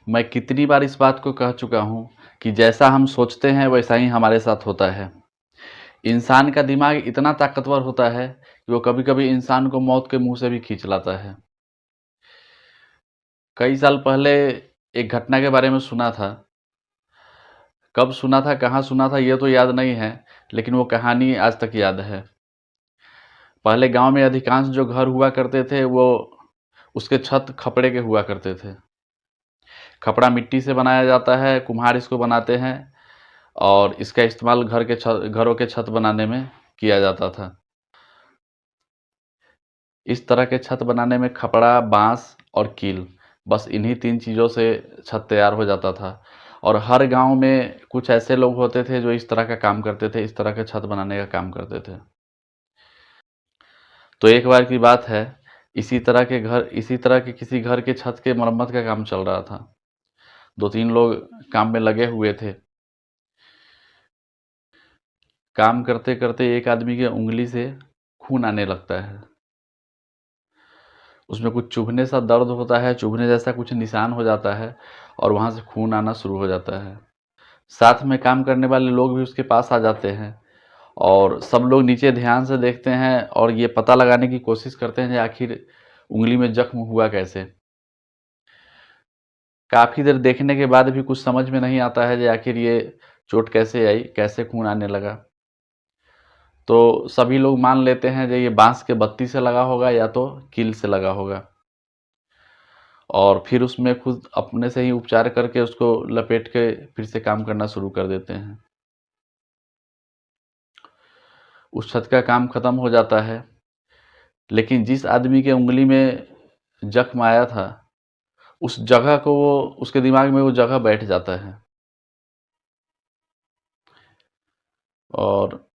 मैं कितनी बार इस बात को कह चुका हूँ कि जैसा हम सोचते हैं वैसा ही हमारे साथ होता है। इंसान का दिमाग इतना ताकतवर होता है कि वो कभी-कभी इंसान को मौत के मुँह से भी खींच लाता है। कई साल पहले एक घटना के बारे में सुना था। कब सुना था, कहाँ सुना था ये तो याद नहीं है, लेकिन वो कहानी आज तक याद है। पहले गाँव में अधिकांश जो घर हुआ करते थे वो उसके छत खपड़े के हुआ करते थे। खपड़ा मिट्टी से बनाया जाता है, कुम्हार इसको बनाते हैं और इसका इस्तेमाल घरों के छत बनाने में किया जाता था। इस तरह के छत बनाने में खपड़ा, बाँस और कील, बस इन्हीं 3 चीज़ों से छत तैयार हो जाता था। और हर गाँव में कुछ ऐसे लोग होते थे जो इस तरह का काम करते थे, इस तरह के छत बनाने का काम करते थे। तो एक बार की बात है, इसी तरह के किसी घर के छत के मरम्मत का काम चल रहा था। 2-3 लोग काम में लगे हुए थे। काम करते-करते एक आदमी के उँगली से खून आने लगता है। उसमें कुछ चुभने सा दर्द होता है, चुभने जैसा कुछ निशान हो जाता है और वहाँ से खून आना शुरू हो जाता है। साथ में काम करने वाले लोग भी उसके पास आ जाते हैं और सब लोग नीचे ध्यान से देखते हैं और ये पता लगाने की कोशिश करते हैं कि आखिर उँगली में जख्म हुआ कैसे। काफ़ी देर देखने के बाद भी कुछ समझ में नहीं आता है कि आखिर ये चोट कैसे आई, कैसे खून आने लगा। तो सभी लोग मान लेते हैं कि ये बाँस के बत्ती से लगा होगा या तो कील से लगा होगा। और फिर उसमें खुद अपने से ही उपचार करके उसको लपेट के फिर से काम करना शुरू कर देते हैं। उस छत का काम खत्म हो जाता है, लेकिन जिस आदमी के उँगली में जख्म आया था, उस जगह को वो उसके दिमाग में वो जगह बैठ जाता है। और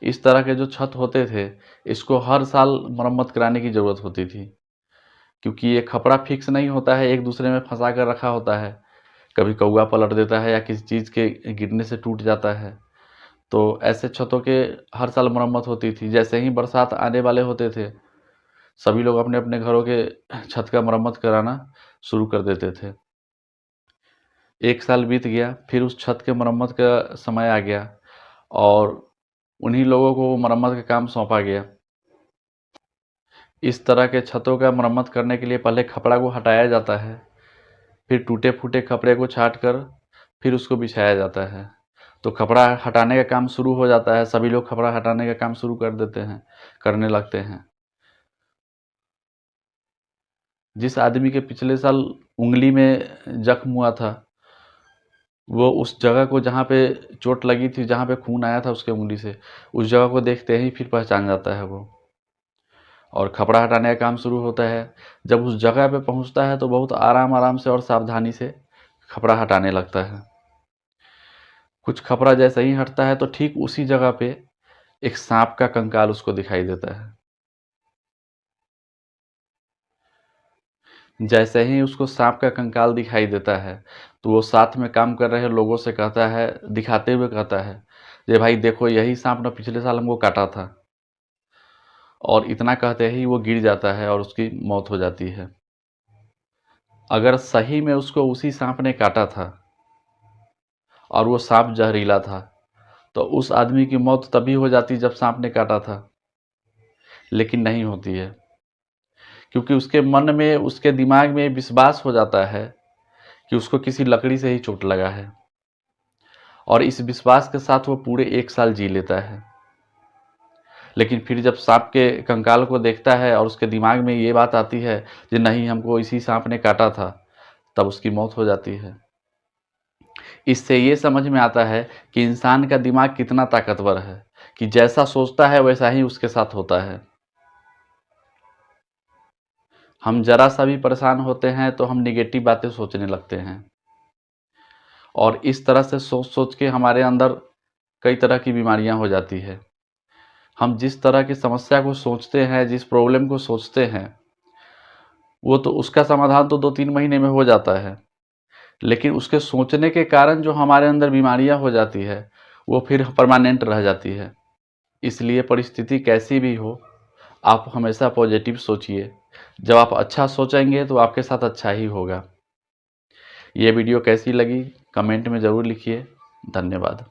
इस तरह के जो छत होते थे, इसको हर साल मरम्मत कराने की ज़रूरत होती थी, क्योंकि ये खपड़ा फिक्स नहीं होता है, एक दूसरे में फँसा कर रखा होता है। कभी कौवा पलट देता है या किसी चीज़ के गिरने से टूट जाता है। तो ऐसे छतों के हर साल मरम्मत होती थी। जैसे ही बरसात आने वाले होते थे, सभी लोग अपने-अपने घरों के छत का मरम्मत कराना शुरू कर देते थे। 1 साल बीत गया, फिर उस छत के मरम्मत का समय आ गया और उन्हीं लोगों को वो मरम्मत का काम सौंपा गया। इस तरह के छतों का मरम्मत करने के लिए पहले खपड़ा को हटाया जाता है, फिर टूटे-फूटे कपड़े को छाँट कर फिर उसको बिछाया जाता है। तो कपड़ा हटाने का काम शुरू हो जाता है, सभी लोग कपड़ा हटाने का काम शुरू कर देते हैं, करने लगते हैं। जिस आदमी के पिछले साल उँगली में जख्म हुआ था, वो उस जगह को जहाँ पे चोट लगी थी, जहाँ पे खून आया था उसके उँगली से, उस जगह को देखते ही फिर पहचान जाता है वो और कपड़ा हटाने का काम शुरू होता है। जब उस जगह पे पहुँचता है तो बहुत आराम-आराम से और सावधानी से कपड़ा हटाने लगता है। कुछ कपड़ा जैसे ही हटता है तो ठीक उसी जगह पे एक सांप का कंकाल उसको दिखाई देता है। जैसे ही उसको सांप का कंकाल दिखाई देता है, तो वो साथ में काम कर रहे लोगों से कहता है, दिखाते हुए कहता है, "ये भाई देखो यही सांप ना पिछले साल हमको काटा था।" और इतना कहते ही वो गिर जाता है और उसकी मौत हो जाती है। अगर सही में उसको उसी सांप ने काटा था और वो सांप जहरीला था, तो उस आदमी की मौत तभी हो जाती जब सांप ने काटा था, लेकिन नहीं होती है। क्योंकि उसके मन में, उसके दिमाग में विश्वास हो जाता है कि उसको किसी लकड़ी से ही चोट लगा है और इस विश्वास के साथ वो पूरे 1 साल जी लेता है। लेकिन फिर जब सांप के कंकाल को देखता है और उसके दिमाग में ये बात आती है कि नहीं हमको इसी सांप ने काटा था, तब उसकी मौत हो जाती है। इससे ये समझ में आता है कि इंसान का दिमाग कितना ताकतवर है, कि जैसा सोचता है वैसा ही उसके साथ होता है। हम ज़रा सा भी परेशान होते हैं तो हम नेगेटिव बातें सोचने लगते हैं और इस तरह से सोच-सोच के हमारे अंदर कई तरह की बीमारियां हो जाती है। हम जिस तरह की समस्या को सोचते हैं, जिस प्रॉब्लम को सोचते हैं, वो तो उसका समाधान तो 2-3 महीने में हो जाता है, लेकिन उसके सोचने के कारण जो हमारे अंदर बीमारियां हो जाती है, वो फिर परमानेंट रह जाती है। इसलिए परिस्थिति कैसी भी हो, आप हमेशा पॉजिटिव सोचिए। जब आप अच्छा सोचेंगे तो आपके साथ अच्छा ही होगा। ये वीडियो कैसी लगी कमेंट में ज़रूर लिखिए। धन्यवाद।